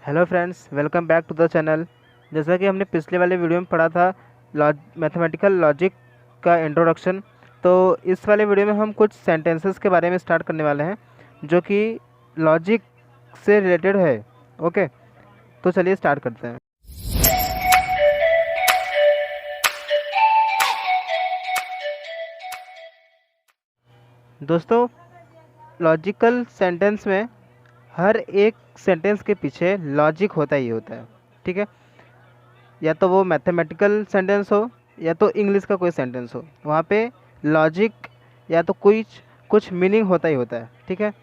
Hello friends, welcome back to the channel. जैसा कि हमने पिछले वाले वीडियो में पढ़ा था मैथमेटिकल लॉजिक का इंट्रोडक्शन। तो इस वाले वीडियो में हम कुछ सेंटेंसेस के बारे में स्टार्ट करने वाले हैं जो कि लॉजिक से रिलेटेड है। ओके, तो चलिए स्टार्ट करते हैं। दोस्तों, लॉजिकल सेंटेंस में हर एक सेंटेंस के पीछे लॉजिक होता ही होता है। ठीक है, या तो वो मैथमेटिकल सेंटेंस हो या तो इंग्लिश का कोई सेंटेंस हो, वहाँ पे लॉजिक या तो कुछ कुछ मीनिंग होता ही होता है। ठीक है,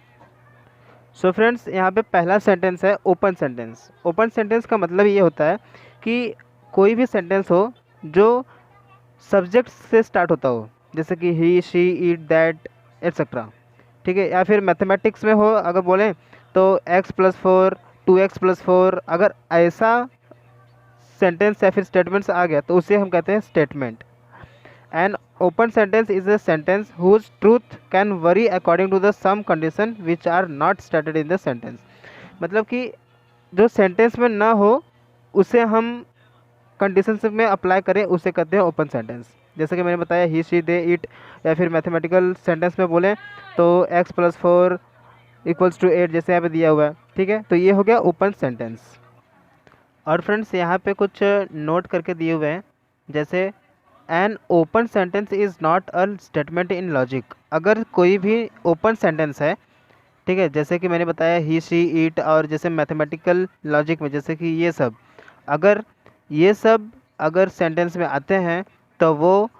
सो फ्रेंड्स, यहाँ पे पहला सेंटेंस है ओपन सेंटेंस। ओपन सेंटेंस का मतलब ये होता है कि कोई भी सेंटेंस हो जो सब्जेक्ट से स्टार्ट होता हो, जैसे कि ही, शी, इट, दैट, एट्सेट्रा। ठीक है, या फिर मैथमेटिक्स में हो अगर बोलें तो x+4 2x+4, अगर ऐसा सेंटेंस या फिर स्टेटमेंट्स आ गया तो उसे हम कहते हैं statement. An open sentence is a sentence whose truth can vary according to the some condition which are not stated in the sentence। मतलब कि जो सेंटेंस में ना हो उसे हम कंडीशन में अप्लाई करें, उसे कहते हैं ओपन सेंटेंस। जैसे कि मैंने बताया ही, शी, दे, इट, या फिर मैथमेटिकल सेंटेंस में बोलें तो x+4 = 8 जैसे यहाँ पे दिया हुआ है। ठीक है, तो ये हो गया ओपन सेंटेंस। और फ्रेंड्स, यहाँ पे कुछ नोट करके दिए हुए हैं, जैसे an open sentence is not a statement in logic. अगर कोई भी ओपन सेंटेंस है, ठीक है, जैसे कि मैंने बताया ही, शी, इट, और जैसे मैथमेटिकल लॉजिक में जैसे कि ये सब अगर सेंटेंस में आते हैं तो वो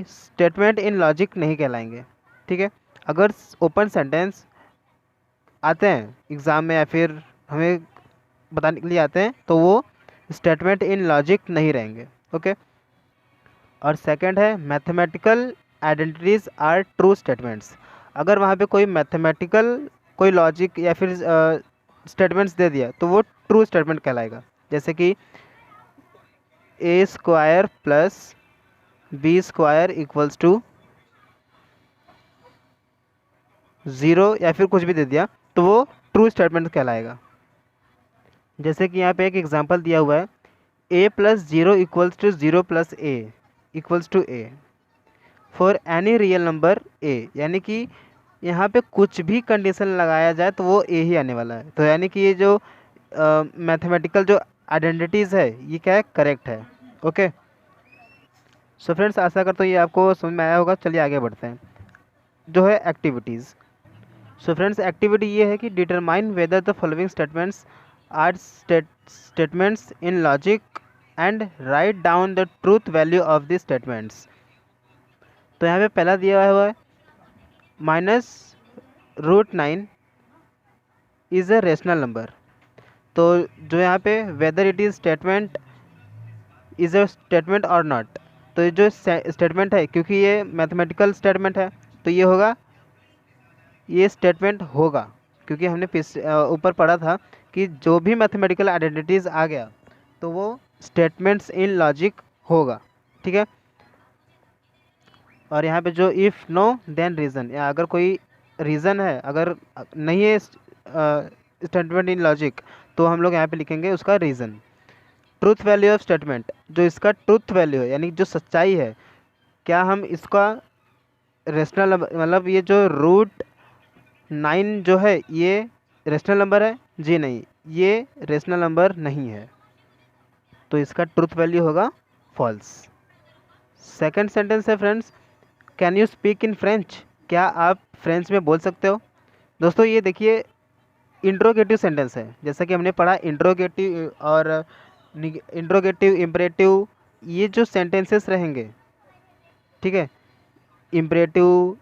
स्टेटमेंट इन लॉजिक नहीं कहलाएंगे। ठीक है, अगर ओपन सेंटेंस आते हैं एग्ज़ाम में या फिर हमें बताने के लिए आते हैं तो वो स्टेटमेंट इन लॉजिक नहीं रहेंगे। ओके, और सेकंड है mathematical identities are true statements. अगर वहाँ पे कोई मैथमेटिकल कोई लॉजिक या फिर स्टेटमेंट्स दे दिया तो वो ट्रू स्टेटमेंट कहलाएगा। जैसे कि a² + b² = 0 या फिर कुछ भी दे दिया तो वो ट्रू स्टेटमेंट कहलाएगा। जैसे कि यहाँ पे एक एग्जांपल दिया हुआ है, a+0 = 0 + a for any real number a, यानी कि यहाँ पे कुछ भी कंडीशन लगाया जाए तो वो a ही आने वाला है। तो यानी कि ये जो मैथमेटिकल जो आइडेंटिटीज़ है ये क्या है, करेक्ट है। ओके, सो फ्रेंड्स, आशा करता हूँ ये आपको समझ में आया होगा। चलिए आगे बढ़ते हैं, जो है एक्टिविटीज़। सो फ्रेंड्स, एक्टिविटी ये है कि determine whether the following statements are statements in logic and write down the truth value of the statements. तो यहाँ पे पहला दिया हुआ है -√9 इज़ अ रेशनल नंबर। तो जो यहाँ पे whether it is statement is a statement और नॉट, तो ये जो स्टेटमेंट है, क्योंकि ये मैथमेटिकल स्टेटमेंट है तो ये होगा, ये स्टेटमेंट होगा, क्योंकि हमने ऊपर पढ़ा था कि जो भी मैथमेटिकल आइडेंटिटीज़ आ गया तो वो स्टेटमेंट्स इन लॉजिक होगा। ठीक है, और यहाँ पे जो इफ़, नो, देन रीज़न, या अगर कोई रीज़न है, अगर नहीं है स्टेटमेंट इन लॉजिक तो हम लोग यहाँ पे लिखेंगे उसका reason. Truth value of statement, जो इसका ट्रूथ वैल्यू है यानी जो सच्चाई है, क्या हम इसका रेशनल मतलब ये जो √9 जो है ये रेशनल नंबर है? जी नहीं, ये रेशनल नंबर नहीं है, तो इसका ट्रूथ वैल्यू होगा फॉल्स। सेकंड सेंटेंस है friends, can you speak in French? क्या आप फ्रेंच में बोल सकते हो? दोस्तों, ये देखिए इंट्रोगेटिव सेंटेंस है। जैसा कि हमने पढ़ा इंट्रोगेटिव और इंट्रोगेटिव, इम्परेटिव, ये जो सेंटेंसेस रहेंगे, ठीक है, इम्परेटिव,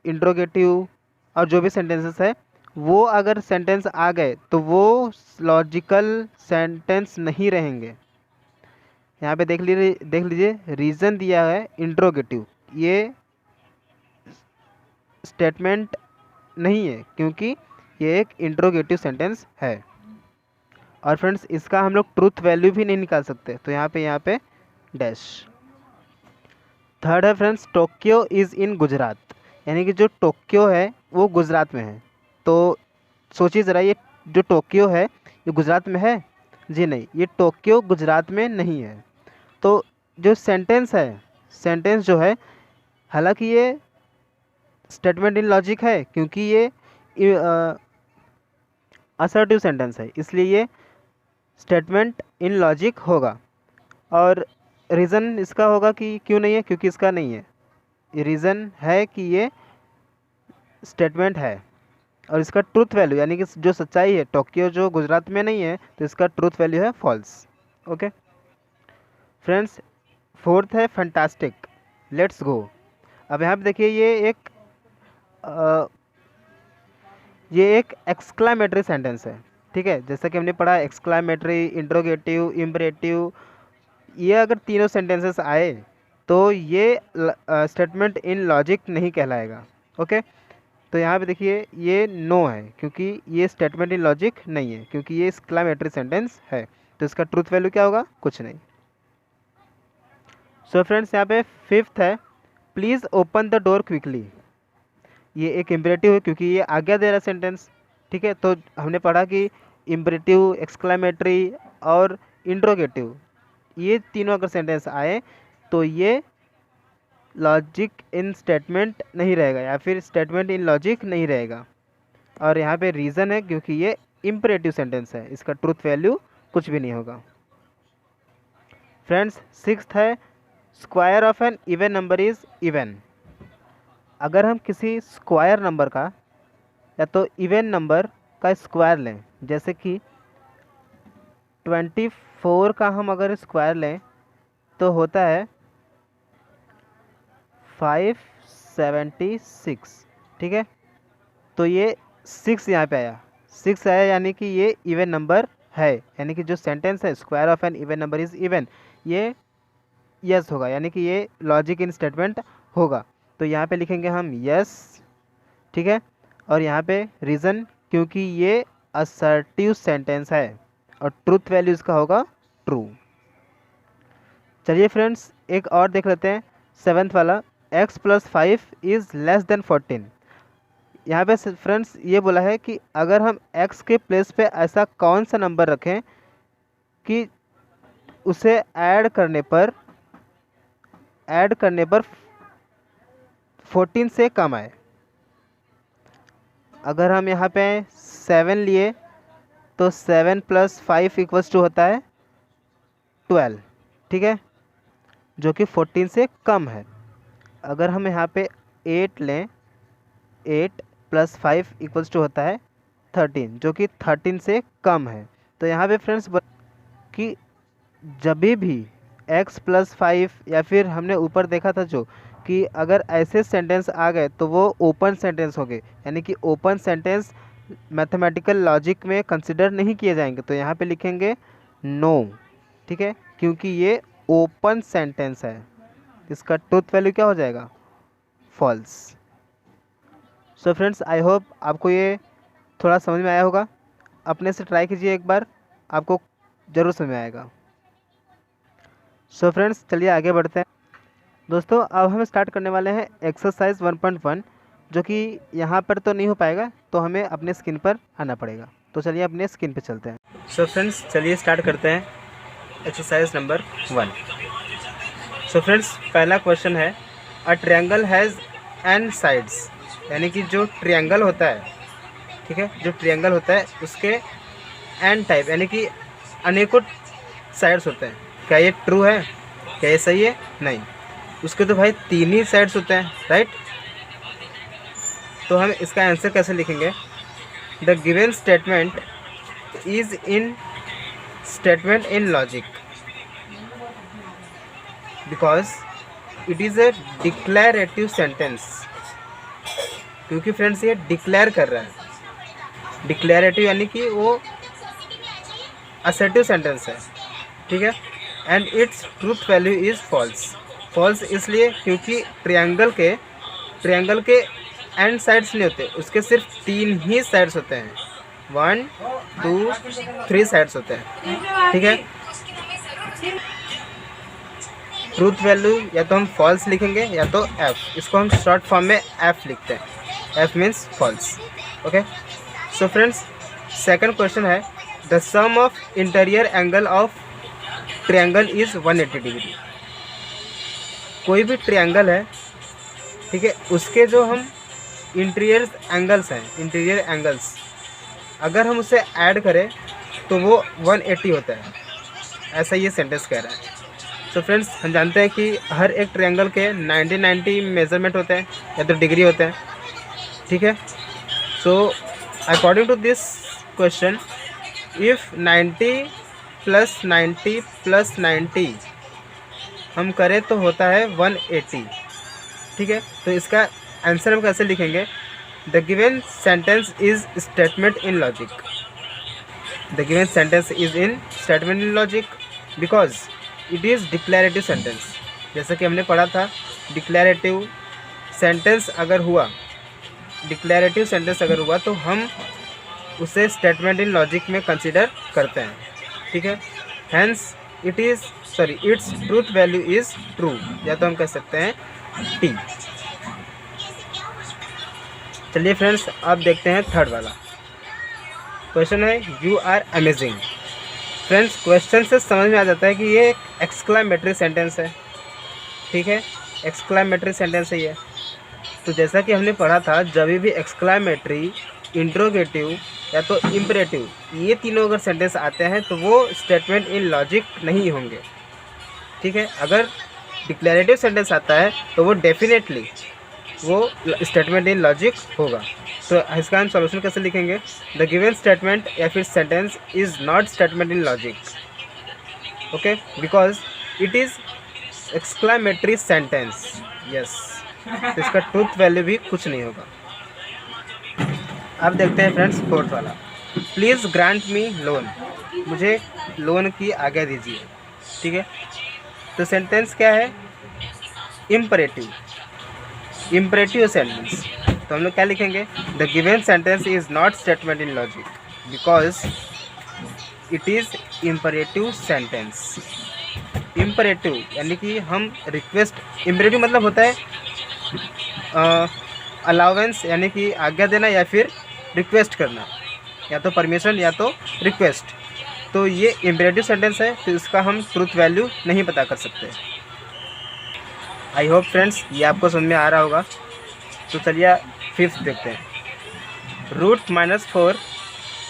इंट्रोगेटिव और जो भी सेंटेंसेस है, वो अगर सेंटेंस आ गए तो वो लॉजिकल सेंटेंस नहीं रहेंगे। यहाँ पे देख लीजिए रीज़न दिया है इंट्रोगेटिव, ये स्टेटमेंट नहीं है क्योंकि ये एक इंट्रोगेटिव सेंटेंस है। और फ्रेंड्स, इसका हम लोग ट्रूथ वैल्यू भी नहीं निकाल सकते, तो यहाँ पे डैश। थर्ड है friends, Tokyo is in Gujarat, यानी कि जो टोक्यो है वो गुजरात में है, तो सोचिए ज़रा, ये जो टोक्यो है ये गुजरात में है? जी नहीं, ये टोक्यो गुजरात में नहीं है। तो जो सेंटेंस है, सेंटेंस जो है, हालांकि ये स्टेटमेंट इन लॉजिक है क्योंकि ये असर्टिव सेंटेंस है, इसलिए ये स्टेटमेंट इन लॉजिक होगा। और रीज़न इसका होगा कि क्यों नहीं है, क्योंकि इसका नहीं है। रीज़न है कि ये स्टेटमेंट है और इसका ट्रूथ वैल्यू यानी कि जो सच्चाई है, टोक्यो जो गुजरात में नहीं है, तो इसका ट्रूथ वैल्यू है फॉल्स। ओके फ्रेंड्स, फोर्थ है फैंटास्टिक। Let's go. अब यहाँ पे देखिए, ये एक एक्सक्लामेटरी सेंटेंस है, ठीक है। जैसा कि हमने पढ़ा, एक्सक्लामेटरी, इंट्रोगेटिव, इम्परेटिव, ये अगर तीनों सेंटेंसेस आए तो ये स्टेटमेंट इन लॉजिक नहीं कहलाएगा। ओके, तो यहाँ पे देखिए ये नो है क्योंकि ये स्टेटमेंट इन लॉजिक नहीं है, क्योंकि ये एक्सक्लामेटरी सेंटेंस है। तो इसका ट्रूथ वैल्यू क्या होगा? कुछ नहीं। सो फ्रेंड्स, यहाँ पे फिफ्थ है please open the door quickly. ये एक इम्परेटिव है क्योंकि ये आज्ञा दे रहा सेंटेंस, ठीक है। तो हमने पढ़ा कि इम्परेटिव, एक्सक्लामेटरी और इंट्रोगेटिव, ये तीनों अगर सेंटेंस आए तो ये लॉजिक इन स्टेटमेंट नहीं रहेगा या फिर स्टेटमेंट इन लॉजिक नहीं रहेगा। और यहाँ पे रीज़न है क्योंकि ये इम्परेटिव सेंटेंस है, इसका ट्रूथ वैल्यू कुछ भी नहीं होगा। फ्रेंड्स, सिक्स्थ है square of an even number is even. अगर हम किसी स्क्वायर नंबर का या तो इवन नंबर का स्क्वायर लें, जैसे कि 24 का हम अगर स्क्वायर लें तो होता है 576, ठीक है। तो ये 6 यहाँ पे आया, 6 आया यानी कि ये इवन नंबर है, यानी कि जो सेंटेंस है square of an even number is even, ये यस होगा, यानी कि ये लॉजिक इन स्टेटमेंट होगा। तो यहाँ पे लिखेंगे हम यस, ठीक है। और यहाँ पे रीज़न क्योंकि ये असर्टिव सेंटेंस है और ट्रूथ वैल्यू इसका होगा ट्रू। चलिए फ्रेंड्स, एक और देख लेते हैं, सेवन्थ वाला, x + 5 इज़ लेस देन 14। यहाँ पे फ्रेंड्स ये बोला है कि अगर हम x के प्लेस पे ऐसा कौन सा नंबर रखें कि उसे ऐड करने पर 14 से कम आए। अगर हम यहाँ पे 7 लिए तो 7 + 5 = होता है 12, ठीक है, जो कि 14 से कम है। अगर हम यहाँ पे 8 लें, 8 + 5 = होता है 13, जो कि 13 से कम है। तो यहाँ पे फ्रेंड्स कि जब भी x + 5 या फिर हमने ऊपर देखा था जो कि अगर ऐसे सेंटेंस आ गए तो वो ओपन सेंटेंस हो गए, यानी कि ओपन सेंटेंस मैथमेटिकल लॉजिक में कंसिडर नहीं किए जाएंगे। तो यहाँ पे लिखेंगे नो, ठीक है, क्योंकि ये ओपन सेंटेंस है। इसका ट्रूथ वैल्यू क्या हो जाएगा? False. So friends, I hope आपको ये थोड़ा समझ में आया होगा। अपने से ट्राई कीजिए एक बार, आपको ज़रूर समझ में आएगा। सो फ्रेंड्स, चलिए आगे बढ़ते हैं। दोस्तों, अब हम स्टार्ट करने वाले हैं एक्सरसाइज 1.1, जो कि यहाँ पर तो नहीं हो पाएगा, तो हमें अपने स्क्रीन पर आना पड़ेगा। तो चलिए अपने स्क्रीन पर चलते हैं। सो फ्रेंड्स, चलिए स्टार्ट करते हैं एक्सरसाइज नंबर 1। सो फ्रेंड्स, पहला क्वेश्चन है a triangle has n sides, यानी कि जो ट्रायंगल होता है, ठीक है, जो ट्रायंगल होता है उसके n टाइप यानी कि अनेकों साइड्स होते हैं। क्या ये ट्रू है? क्या ये सही है? नहीं, उसके तो भाई 3 ही साइड्स होते हैं, राइट। तो हम इसका आंसर कैसे लिखेंगे? The given statement is in statement in logic because it is a declarative sentence, क्योंकि फ्रेंड्स ये डिक्लेयर कर रहा है। डिक्लेरेटिव यानी कि वो असर्टिव सेंटेंस है, ठीक है। And its truth value is false. False इसलिए क्योंकि ट्रायंगल के एंड साइड्स नहीं होते, उसके सिर्फ 3 ही साइड्स होते हैं। 1 2 3 साइड्स होते हैं, ठीक है। ट्रूथ वैल्यू या तो हम फॉल्स लिखेंगे या तो एफ, इसको हम शॉर्ट फॉर्म में एफ लिखते हैं। F means false, okay. So friends second question है, the sum of interior angle of triangle is 180 degree. कोई भी ट्रायंगल है, ठीक है, उसके जो हम इंटीरियर एंगल्स हैं, इंटीरियर एंगल्स अगर हम उसे ऐड करें तो वो 180 होता है, ऐसा ये सेंटेंस कह रहा है। तो फ्रेंड्स हम जानते हैं कि हर एक ट्रायंगल के 90 मेजरमेंट होते हैं या तो डिग्री होते हैं, ठीक है। So according to this question, if 90 + 90 + 90 हम करें तो होता है 180, ठीक है। तो इसका आंसर हम कैसे लिखेंगे? The given sentence is statement in logic. The given sentence is in statement in logic because it is declarative sentence. जैसा कि हमने पढ़ा था, डिक्लेरेटिव सेंटेंस अगर हुआ, डिक्लेरेटिव सेंटेंस अगर हुआ तो हम उसे स्टेटमेंट इन लॉजिक में कंसिडर करते हैं, ठीक है। Hence its truth value is true, या तो हम कह सकते हैं टी। चलिए फ्रेंड्स अब देखते हैं थर्ड वाला क्वेश्चन है, you are amazing. Friends question से समझ में आ जाता है कि ये एक एक्सक्लेमेटरी सेंटेंस है, ठीक है, एक्सक्लेमेटरी सेंटेंस है ये। तो जैसा कि हमने पढ़ा था, जब भी एक्सक्लेमेटरी, इंट्रोगेटिव या तो इम्परेटिव, ये तीनों अगर सेंटेंस आते हैं तो वो स्टेटमेंट इन लॉजिक नहीं होंगे, ठीक है। अगर डिक्लेरेटिव सेंटेंस आता है तो वो डेफिनेटली वो स्टेटमेंट इन लॉजिक होगा। तो इसका हम सॉल्यूशन कैसे लिखेंगे? द गिवन स्टेटमेंट या फिर sentence is not statement in logic, okay, because it is exclamatory sentence, yes. तो इसका ट्रूथ वैल्यू भी कुछ नहीं होगा। अब देखते हैं फ्रेंड्स फोर्थ वाला, प्लीज़ ग्रांट मी लोन। मुझे लोन की आज्ञा दीजिए, ठीक है। तो सेंटेंस क्या है? Imperative, imperative sentence. तो हम लोग क्या लिखेंगे? The given sentence is not statement in logic because it is imperative sentence. Imperative यानी कि हम रिक्वेस्ट, इम्परेटिव मतलब होता है अलाउंस यानी कि आज्ञा देना या फिर रिक्वेस्ट करना, या तो परमिशन या तो रिक्वेस्ट। तो ये इम्परेटिव सेंटेंस है, तो इसका हम ट्रूथ वैल्यू नहीं पता कर सकते। आई होप फ्रेंड्स ये आपको समझ में आ रहा होगा। तो चलिए फिफ्थ देखते हैं, √-4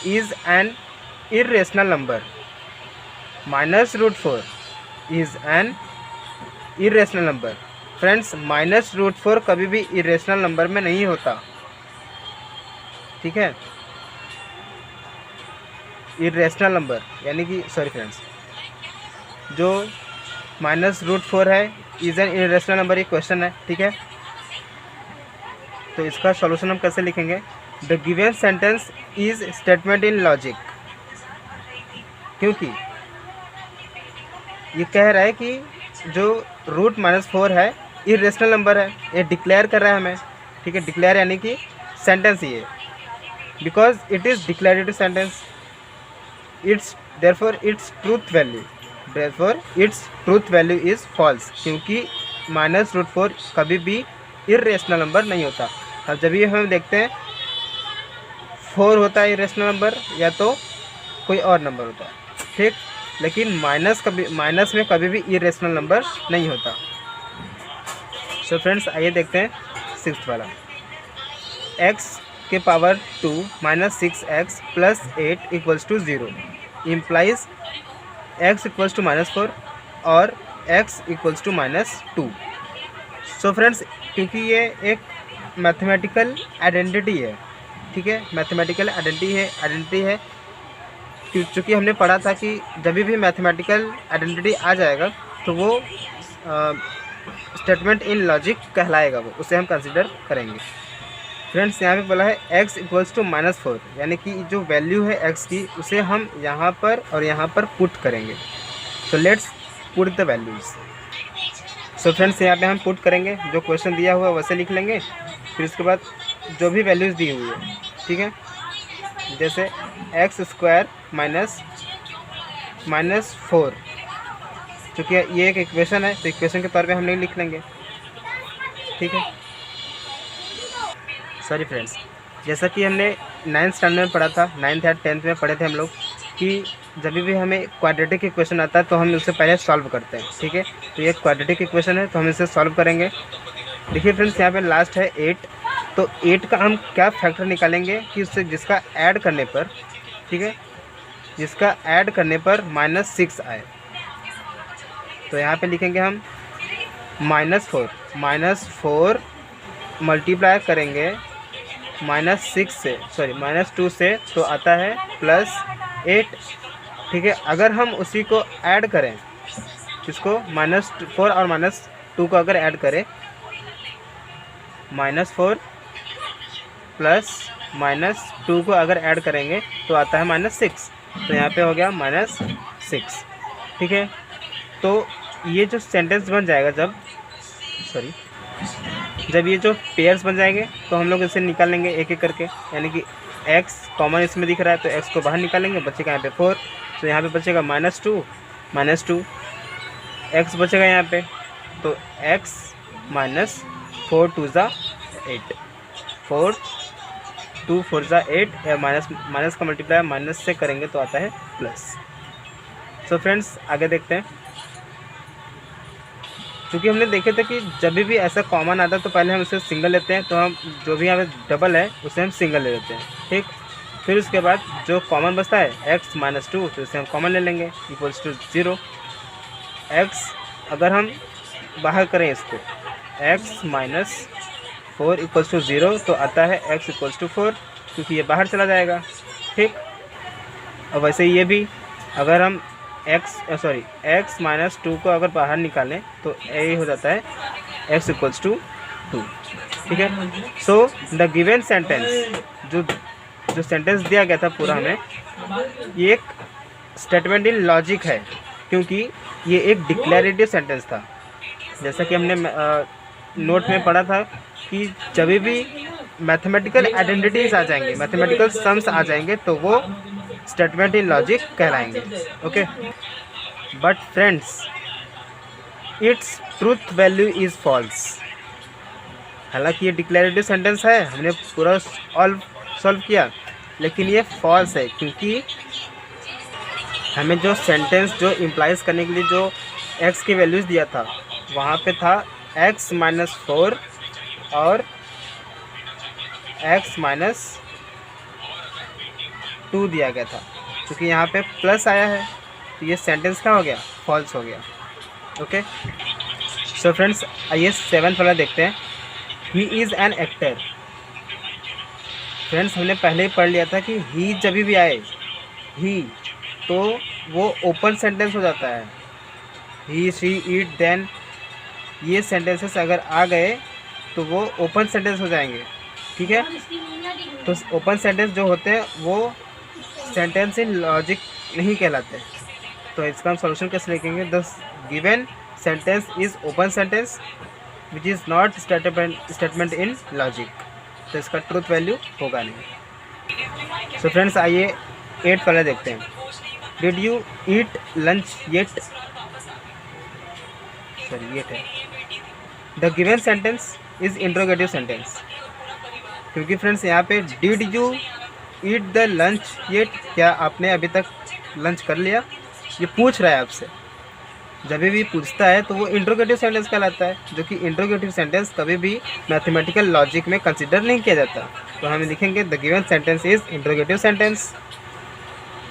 is an irrational number. -√4 is an irrational number. Friends -√4 कभी भी इरेशनल नंबर में नहीं होता, ठीक है। इरेशनल नंबर यानी कि सॉरी फ्रेंड्स, जो -√4 है इज़ एन इरेशनल नंबर, ये क्वेश्चन है, ठीक है। तो इसका सॉल्यूशन हम कैसे लिखेंगे? The given sentence is statement in logic, क्योंकि ये कह रहा है कि जो √-4 है इरेशनल नंबर है, ये डिक्लेयर कर रहा है हमें, ठीक है। डिक्लेयर यानी कि सेंटेंस ये, because it is declarative sentence, therefore its truth value is false, क्योंकि -√4 कभी भी इरेशनल नंबर नहीं होता। अब जब भी हम देखते हैं 4 होता है इरेशनल नंबर या तो कोई और नंबर होता है, ठीक, लेकिन माइनस में कभी भी इरेशनल नंबर नहीं होता। सो फ्रेंड्स आइए देखते हैं सिक्स्थ वाला, x⁻² - 6x + 8 = 0 इम्प्लाइज x = -4 और x = -2। सो फ्रेंड्स क्योंकि ये एक मैथमेटिकल आइडेंटिटी है, ठीक है, मैथमेटिकल आइडेंटिटी है, क्योंकि हमने पढ़ा था कि जब भी मैथमेटिकल आइडेंटिटी आ जाएगा तो वो स्टेटमेंट इन लॉजिक कहलाएगा, वो उसे हम कंसिडर करेंगे। फ्रेंड्स यहाँ पे बोला है x = -4, यानी कि जो वैल्यू है x की उसे हम यहाँ पर और यहाँ पर पुट करेंगे। So let's put the values. So friends यहाँ पे हम पुट करेंगे, जो क्वेश्चन दिया हुआ है वैसे लिख लेंगे, फिर उसके बाद जो भी वैल्यूज़ दी हुई है, ठीक है, जैसे x² -4, चूँकि ये एक इक्वेशन है तो इक्वेशन के तौर पे हम नहीं लिख लेंगे, ठीक है। सॉरी फ्रेंड्स, जैसा कि हमने 9th स्टैंडर्ड में पढ़ा था, 9th या 10th में पढ़े थे हम लोग कि जब भी हमें क्वाड्रेटिक इक्वेशन आता है तो हम उससे पहले सॉल्व करते हैं। ठीक है, तो ये क्वाड्रेटिक इक्वेशन है तो हम इसे सॉल्व करेंगे। देखिए फ्रेंड्स, यहाँ पे लास्ट है 8, तो 8 का हम क्या फैक्टर निकालेंगे कि उससे जिसका ऐड करने पर, ठीक है, जिसका ऐड करने पर -6 आए। तो यहाँ पे लिखेंगे हम -4 मल्टीप्लाई करेंगे -6 से, सॉरी -2 से, तो आता है +8। ठीक है, अगर हम उसी को ऐड करें, इसको -4 और -2 को अगर ऐड करें, -4 प्लस -2 को अगर ऐड करेंगे तो आता है -6। तो यहाँ पे हो गया -6। ठीक है, तो ये जो सेंटेंस बन जाएगा जब ये जो पेयर्स बन जाएंगे तो हम लोग इसे निकाल लेंगे एक एक करके, यानी कि x कॉमन इसमें दिख रहा है तो x को बाहर निकालेंगे, बचेगा यहाँ पे 4, तो यहाँ पे बचेगा -2 x बचेगा यहाँ पे, तो x -4 2 ज़ा 8, 4 2 4 ज़ा 8, या माइनस का मल्टीप्लाई माइनस से करेंगे तो आता है प्लस। सो फ्रेंड्स, आगे देखते हैं। क्योंकि हमने देखे थे कि जब भी ऐसा कॉमन आता है तो पहले हम उसे सिंगल लेते हैं, तो हम जो भी यहाँ पे डबल है उसे हम सिंगल ले लेते हैं। ठीक, फिर उसके बाद जो कॉमन बचता है x -2, तो इसे हम कॉमन ले लेंगे इक्वल्स टू 0। x अगर हम बाहर करें इसको, x -4 इक्वल्स टू 0, तो आता है x इक्वल्स टू 4, क्योंकि ये बाहर चला जाएगा। ठीक, और वैसे ये भी अगर हम x -2 को अगर बाहर निकालें तो ये हो जाता है x इक्वल्स टू 2। ठीक है, सो द गिवन सेंटेंस, जो सेंटेंस दिया गया था पूरा हमें, ये एक स्टेटमेंट इन लॉजिक है, क्योंकि ये एक डिक्लेरेटिव सेंटेंस था। जैसा कि हमने नोट में पढ़ा था कि जब भी मैथमेटिकल आइडेंटिटीज आ जाएंगे, मैथमेटिकल सम्स आ जाएंगे, तो वो स्टेटमेंट इन लॉजिक कहलाएंगे। Okay, but friends, its truth value is false. हालांकि ये डिक्लेरेटिव सेंटेंस है, हमने पूरा सॉल्व किया, लेकिन ये फॉल्स है, क्योंकि हमें जो सेंटेंस जो इम्प्लाइज करने के लिए जो x की वैल्यूज़ दिया था, वहाँ पे था x -4 और x -2 दिया गया था। क्योंकि यहाँ पे प्लस आया है तो ये सेंटेंस क्या हो गया, फॉल्स हो गया। ओके, सो फ्रेंड्स, आइए 7th वाला देखते हैं। He is an actor. Friends, हमने पहले ही पढ़ लिया था कि ही जब भी आए, ही, तो वो ओपन सेंटेंस हो जाता है। ही, शी, इट, देन, ये सेंटेंसेस अगर आ गए तो वो ओपन सेंटेंस हो जाएंगे। ठीक है, तो ओपन सेंटेंस जो होते हैं वो सेंटेंस इन लॉजिक नहीं कहलाते। तो इसका हम सॉल्यूशन कैसे लिखेंगे? The given sentence is open sentence which is not statement in logic, तो इसका ट्रूथ वैल्यू होगा नहीं। सो फ्रेंड्स, आइए 8 वाला देखते हैं। Did you eat lunch yet? Sorry, yet है। The given sentence is interrogative sentence, क्योंकि फ्रेंड्स यहाँ पे did you eat the lunch yet, क्या आपने अभी तक लंच कर लिया, ये पूछ रहा है आपसे। जब भी पूछता है तो वो इंट्रोगेटिव सेंटेंस कहलाता है, जो कि इंट्रोगेटिव सेंटेंस कभी भी मैथमेटिकल लॉजिक में कंसिडर नहीं किया जाता। तो हम लिखेंगे the given sentence is interrogative sentence,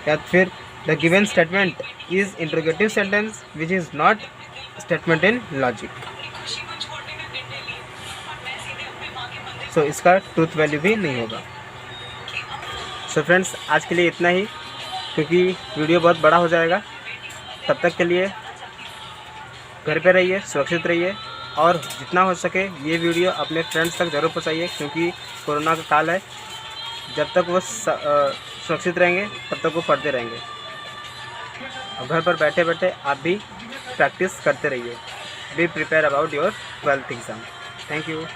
या फिर the given statement is interrogative sentence which is not statement in logic. So इसका ट्रूथ वैल्यू भी नहीं होगा। सो फ्रेंड्स, आज के लिए इतना ही, क्योंकि वीडियो बहुत बड़ा हो जाएगा। तब तक के लिए घर पे रहिए, सुरक्षित रहिए, और जितना हो सके ये वीडियो अपने फ्रेंड्स तक ज़रूर पहुंचाइए, क्योंकि कोरोना का काल है। जब तक वो सुरक्षित रहेंगे तब तक वो पढ़ते रहेंगे। और घर पर बैठे बैठे आप भी प्रैक्टिस करते रहिए। Be prepare about your 12th exam. Thank you.